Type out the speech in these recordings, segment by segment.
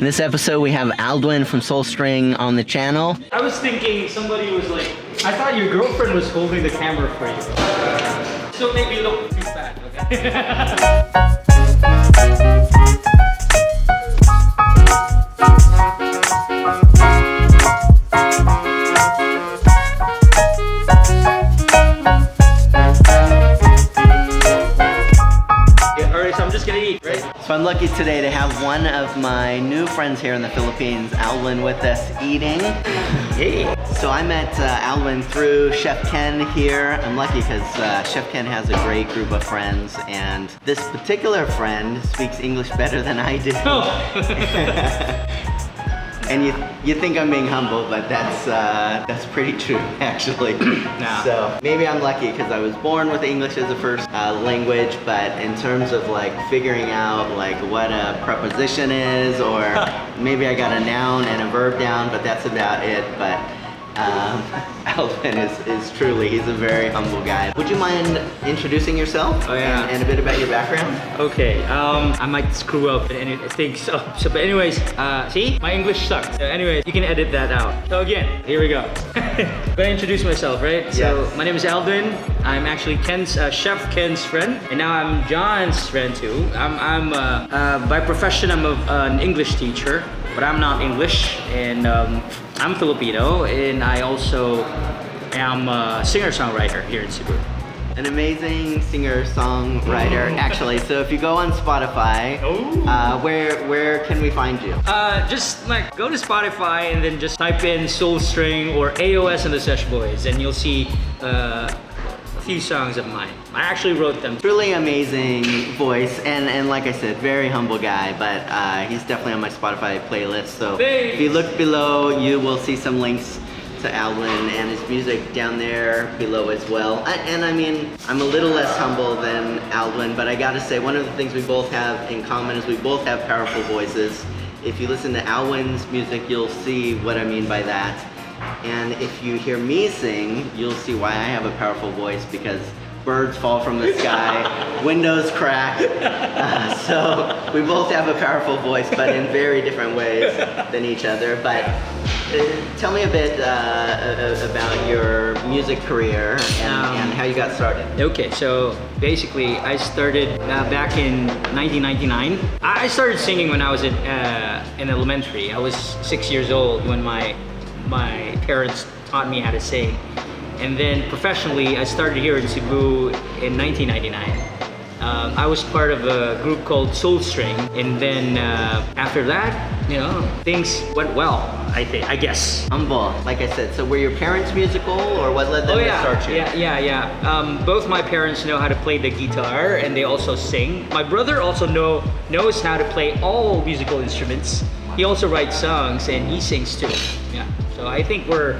In this episode, we have Aldwin from Soulstring on the channel. I was thinking somebody was like, I thought your girlfriend was holding the camera for you. So maybe look too bad, okay? So I'm lucky today to have one of my new friends here in the Philippines, Aldwin, with us eating. Hey. So I met Aldwin through Chef Ken here. I'm lucky because Chef Ken has a great group of friends, and this particular friend speaks English better than I do. Oh. And you think I'm being humble, but that's pretty true, actually. Nah. So maybe I'm lucky because I was born with English as a first language, but in terms of like figuring out like what a preposition is, or maybe I got a noun and a verb down, but that's about it. But Aldwin is truly, he's a very humble guy. Would you mind introducing yourself? Oh, yeah. and a bit about your background? Okay, I might screw up and things. So but anyways, see, my English sucks. So anyways, you can edit that out. So again, here we go. Gonna introduce myself, right? Yes. So my name is Aldwin. I'm actually Chef Ken's friend, and now I'm John's friend too. I'm by profession I'm an English teacher, but I'm not English, and I'm Filipino, and I also am a singer-songwriter here in Cebu. An amazing singer-songwriter, actually. So if you go on Spotify, where can we find you? Just like go to Spotify and then just type in Soulstring or AOS and the Sesh Boys, and you'll see a few songs of mine. I actually wrote them. Really amazing voice, and like I said, very humble guy, but he's definitely on my Spotify playlist. So Thanks. if you look below, you will see some links to Aldwin and his music down there below as well. And I mean, I'm a little less humble than Aldwin, but I gotta say, one of the things we both have in common is we both have powerful voices. If you listen to Aldwin's music, you'll see what I mean by that. And if you hear me sing, you'll see why I have a powerful voice, because birds fall from the sky, windows crack. So we both have a powerful voice, but in very different ways than each other. But tell me a bit about your music career and how you got started. Okay, so basically I started back in 1999. I started singing when I was in elementary. I was 6 years old when my parents taught me how to sing. And then professionally, I started here in Cebu in 1999. I was part of a group called Soulstring, and then after that, you know, things went well, I guess. Humble, like I said. So were your parents musical, or what led them to start you? Yeah. Both my parents know how to play the guitar, and they also sing. My brother also knows how to play all musical instruments. He also writes songs, and he sings too. Yeah. So I think we're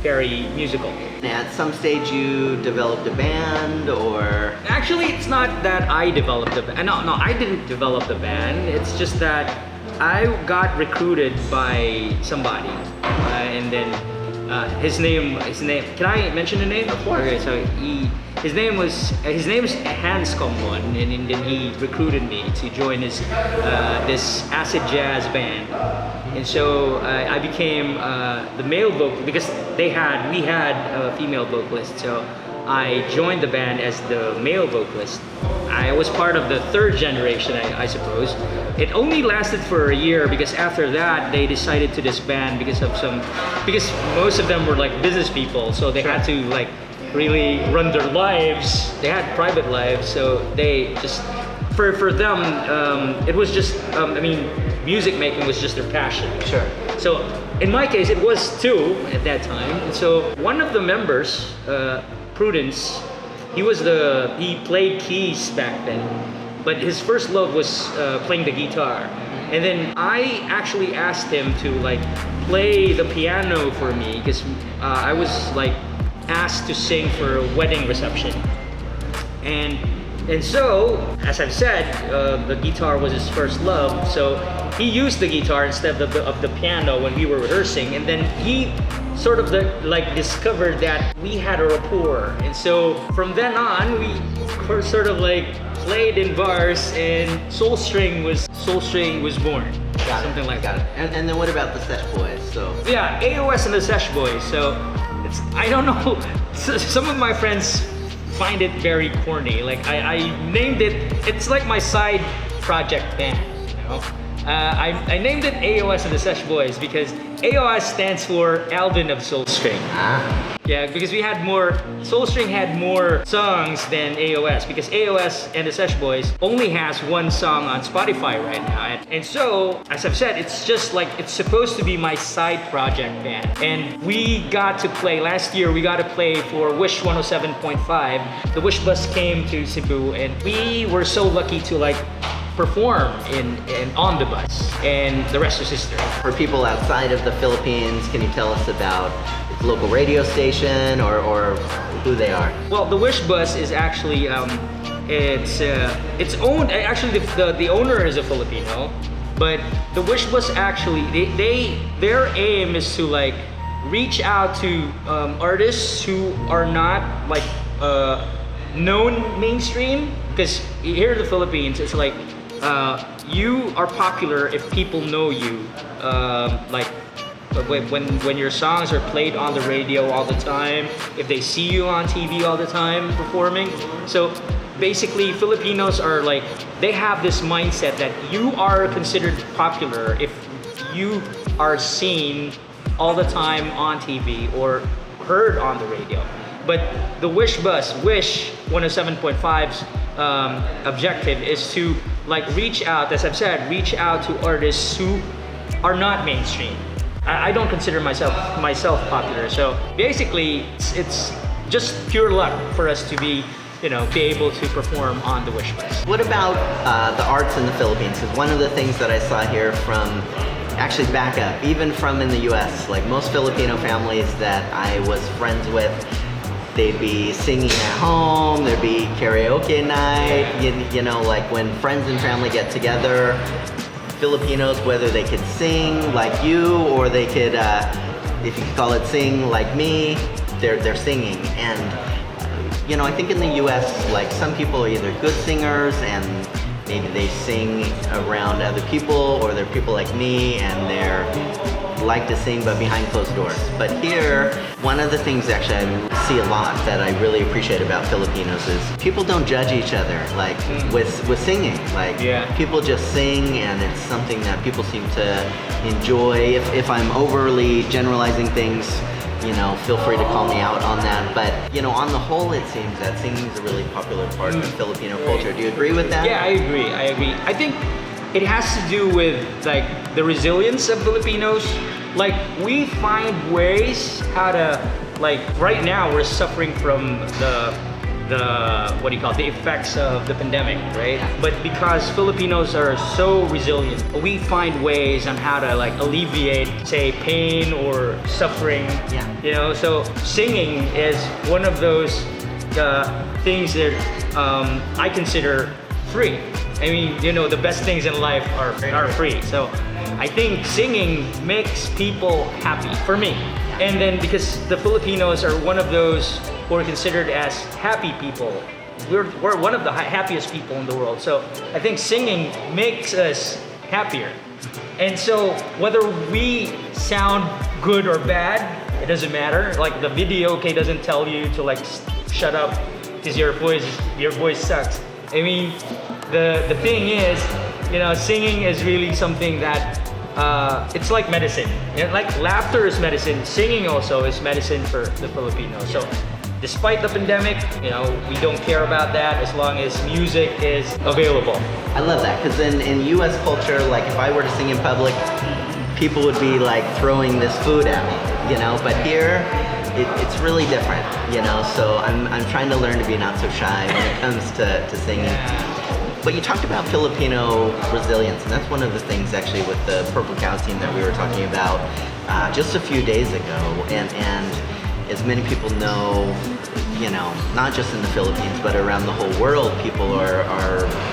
very musical. At some stage you developed a band, or? Actually, it's not that I developed the band. No, I didn't develop the band. It's just that I got recruited by somebody, and then his name. Can I mention the name? Of course. Okay, so his name is Hans Komwon, and then he recruited me to join this acid jazz band. And so I became the male vocal, because we had a female vocalist. So I joined the band as the male vocalist. I was part of the third generation, I suppose. It only lasted for a year, because after that they decided to disband because most of them were like business people, so they had to like really run their lives. They had private lives, so they just for them it was just music making was just their passion. Sure. So in my case, it was too at that time. And so one of the members, Prudence, he played keys back then, but his first love was playing the guitar. And then I actually asked him to like play the piano for me, because I was like asked to sing for a wedding reception. And so, as I've said, the guitar was his first love. So he used the guitar instead of the piano when we were rehearsing. And then he sort of discovered that we had a rapport. And so from then on, we sort of like played in bars, and Soulstring was born. something like Got that. it. And then what about the Sesh boys? So Yeah, AOS and the Sesh boys. So I don't know. Some of my friends find it very corny. Like I named it. It's like my side project band. You know, I named it AOS and the Sesh boys because AOS stands for Aldwin of Soulstring. Yeah, because Soulstring had more songs than AOS because AOS and the Sesh Boys only has one song on Spotify right now. And so, as I've said, it's just like, it's supposed to be my side project band. And last year we got to play for Wish 107.5. The Wish bus came to Cebu and we were so lucky to like perform on the bus, and the rest is history. for people outside of the Philippines, can you tell us about the local radio station or who they are? Well, the Wish bus is actually it's owned. Actually, the owner is a Filipino, but the Wish bus actually their aim is to like reach out to artists who are not like known mainstream. Because here in the Philippines, it's like you are popular if people know you. Like when your songs are played on the radio all the time, if they see you on TV all the time performing. So basically, Filipinos are like, they have this mindset that you are considered popular if you are seen all the time on TV or heard on the radio. But the Wish bus, Wish 107.5's objective is to like reach out, as I've said, reach out to artists who are not mainstream. I don't consider myself popular. So basically, it's just pure luck for us to be able to perform on the Wish bus. What about the arts in the Philippines? Because one of the things that I saw here from, actually back up, even from in the US, like most Filipino families that I was friends with, they'd be singing at home, there'd be karaoke night, you know, like when friends and family get together, Filipinos, whether they could sing like you or they could, if you could call it sing like me, they're singing. And, you know, I think in the US, like some people are either good singers and maybe they sing around other people, or they're people like me and they're like to sing but behind closed doors. But here, one of the things actually I see a lot that I really appreciate about Filipinos is people don't judge each other, like with singing. Like people just sing and it's something that people seem to enjoy. If I'm overly generalizing things, you know, feel free to call me out on that. But, you know, on the whole, it seems that singing is a really popular part of Filipino culture. Do you agree with that? Yeah, I agree. I think it has to do with like the resilience of Filipinos. Like we find ways how to, like right now we're suffering from the the effects of the pandemic, right? But because Filipinos are so resilient, we find ways on how to like alleviate, say, pain or suffering. Yeah. You know, so singing is one of those things that I consider free. I mean, you know, the best things in life are free. So I think singing makes people happy, for me. And then because the Filipinos are one of those who are considered as happy people, we're one of the happiest people in the world. So I think singing makes us happier. And so whether we sound good or bad, it doesn't matter. Like the video, doesn't tell you to like shut up because your voice sucks. I mean, the thing is, you know, singing is really something that it's like medicine. You know, like laughter is medicine, singing also is medicine for the Filipinos. So despite the pandemic, you know, we don't care about that as long as music is available. I love that, because in US culture, like if I were to sing in public, people would be like throwing this food at me, you know, but here, it's really different, you know, so I'm trying to learn to be not so shy when it comes to singing. But you talked about Filipino resilience, and that's one of the things actually with the Purple Cow team that we were talking about just a few days ago. And as many people know, you know, not just in the Philippines, but around the whole world, people are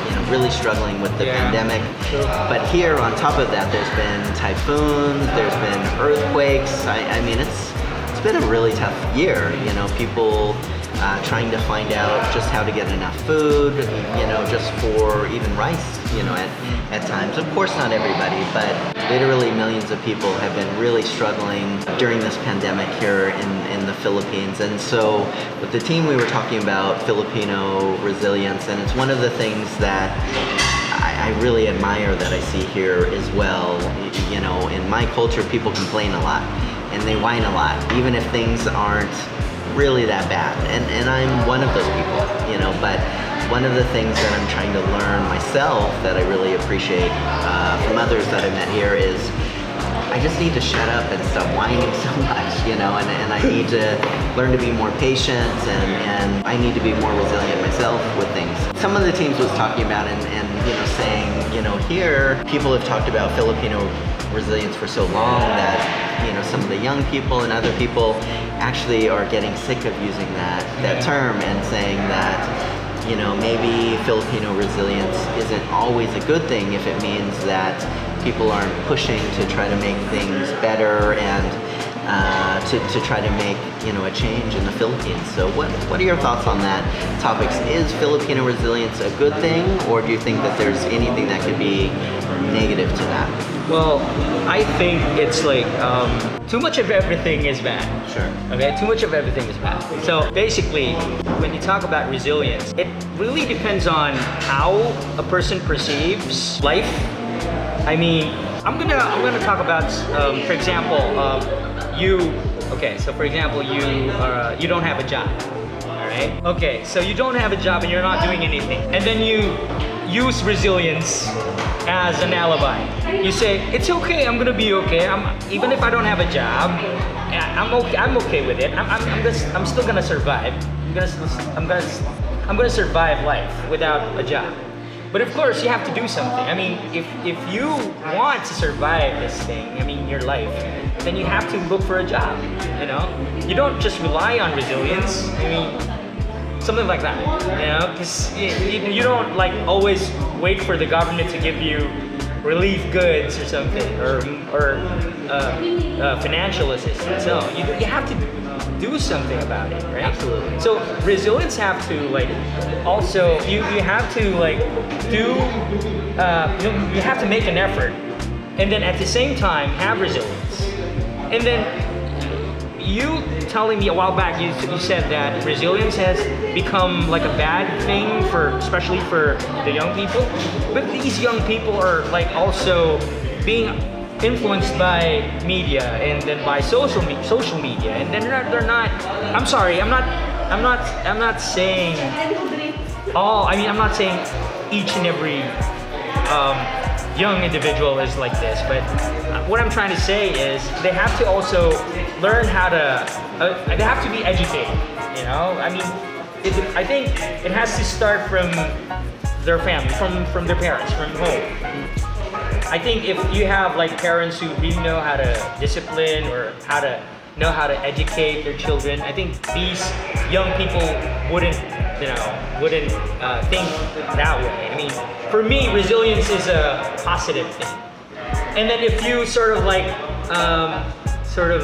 you know, really struggling with the pandemic. Sure. But here, on top of that, there's been typhoons, there's been earthquakes. I mean, it's been a really tough year. You know, people trying to find out just how to get enough food, just for even rice, at times. Of course, not everybody, but literally millions of people have been really struggling during this pandemic here in the Philippines. And so with the team, we were talking about Filipino resilience, and it's one of the things that I really admire that I see here as well. In my culture, people complain a lot and they whine a lot, even if things aren't really that bad. And I'm one of those people, but one of the things that I'm trying to learn myself that I really appreciate from others that I met here is I just need to shut up and stop whining so much, and I need to learn to be more patient, and I need to be more resilient myself with things. Some of the teams was talking about and saying, here people have talked about Filipino resilience for so long that some of the young people and other people actually are getting sick of using that term and saying that maybe Filipino resilience isn't always a good thing if it means that people aren't pushing to try to make things better and to try to make a change in the Philippines. So what are your thoughts on that topic? Is Filipino resilience a good thing, or do you think that there's anything that could be negative to that? Well, I think it's like too much of everything is bad. Sure. Okay, too much of everything is bad. So basically, when you talk about resilience, it really depends on how a person perceives life. I mean, I'm gonna talk about, for example, you. Okay, so for example, you don't have a job. All right. Okay, so you don't have a job and you're not doing anything, and then you use resilience as an alibi. You say, it's okay, I'm gonna be okay. Even if I don't have a job, I'm okay with it. I'm still gonna survive. I'm gonna survive life without a job. But of course, you have to do something. I mean, if you want to survive this thing, your life, then you have to look for a job. You don't just rely on resilience. Something like that, because you don't always wait for the government to give you relief goods or something, or financial assistance. No, you have to do something about it, right? Absolutely. So resilience have to also you have to do you have to make an effort, and then at the same time have resilience, and then. You telling me a while back, you said that resilience has become a bad thing especially for the young people. But these young people are also being influenced by media and then by social media, and then they're not. I'm sorry, I'm not saying all. I'm not saying each and every young individual is like this, but what I'm trying to say is they have to also learn how to, they have to be educated, I think it has to start from their family, from their parents, from home. I think if you have parents who really know how to discipline or know how to educate their children, I think these young people wouldn't think that way. For me, resilience is a positive thing. And then if you sort of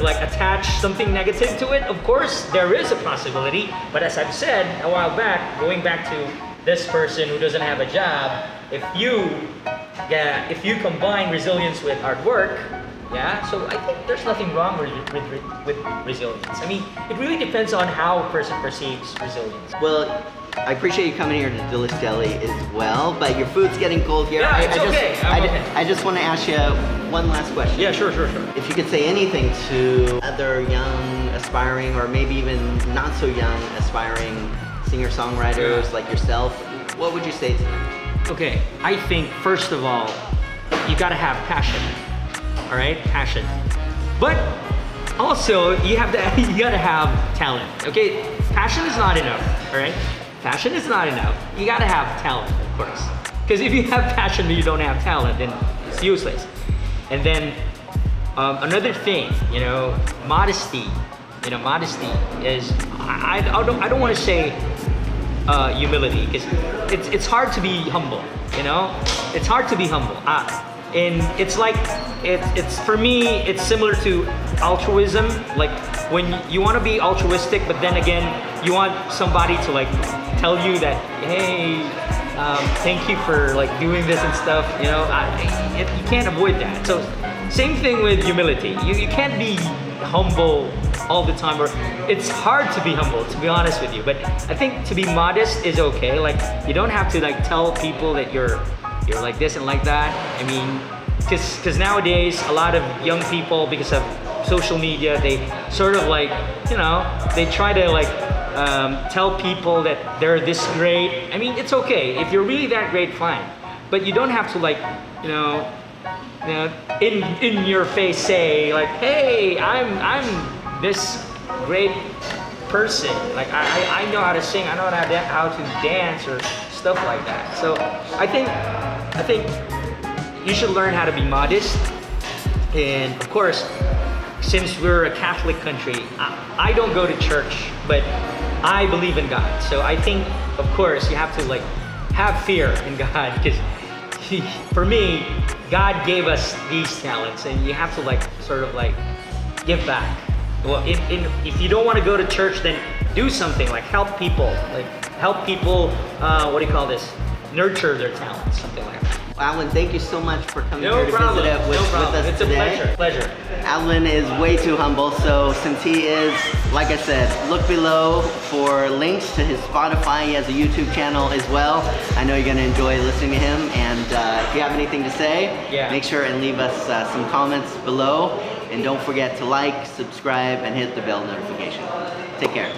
attach something negative to it, of course there is a possibility. But as I've said a while back, going back to this person who doesn't have a job, if you combine resilience with hard work, so I think there's nothing wrong with resilience. It really depends on how a person perceives resilience. Well, I appreciate you coming here to Delish Deli as well, but your food's getting cold here. Yeah, it's okay. I just want to ask you one last question. Yeah, sure. If you could say anything to other young, aspiring, or maybe even not so young, aspiring singer-songwriters like yourself, what would you say to them? Okay, I think first of all, you gotta have passion. All right, passion. But also, you gotta have talent. Okay, passion is not enough. All right, passion is not enough. You gotta have talent, of course. Because if you have passion but you don't have talent, then it's useless. And then another thing, modesty. Modesty is I don't want to say humility, because it's hard to be humble. It's hard to be humble. And it's for me, it's similar to altruism. When you want to be altruistic, but then again, you want somebody to like tell you that, hey, thank you for like doing this and stuff. You know, you can't avoid that. So same thing with humility. You can't be humble all the time, or it's hard to be humble, to be honest with you. But I think to be modest is okay. Like you don't have to like tell people that you're like this and like that. I mean, because nowadays a lot of young people, because of social media, they sort of like, you know, they try to like tell people that they're this great. I mean, it's okay if you're really that great, fine. But you don't have to like, you know, in your face say like, hey, I'm this great person. Like I know how to sing, I know how to dance or stuff like that. So I think you should learn how to be modest. And of course, since we're a Catholic country, I don't go to church, but I believe in God. So I think, of course, you have to like have fear in God, because for me, God gave us these talents, and you have to like sort of like give back. Well, if you don't want to go to church, then do something like help people, what do you call this? Nurture their talents, something like that. Aldwin, thank you so much for coming No here to problem. visit with us It's today. a pleasure. Aldwin is way too humble, so since he is, like I said, look below for links to his Spotify. He has a YouTube channel as well. I know you're going to enjoy listening to him, and if you have anything to say, make sure and leave us some comments below. And don't forget to like, subscribe, and hit the bell notification. Take care.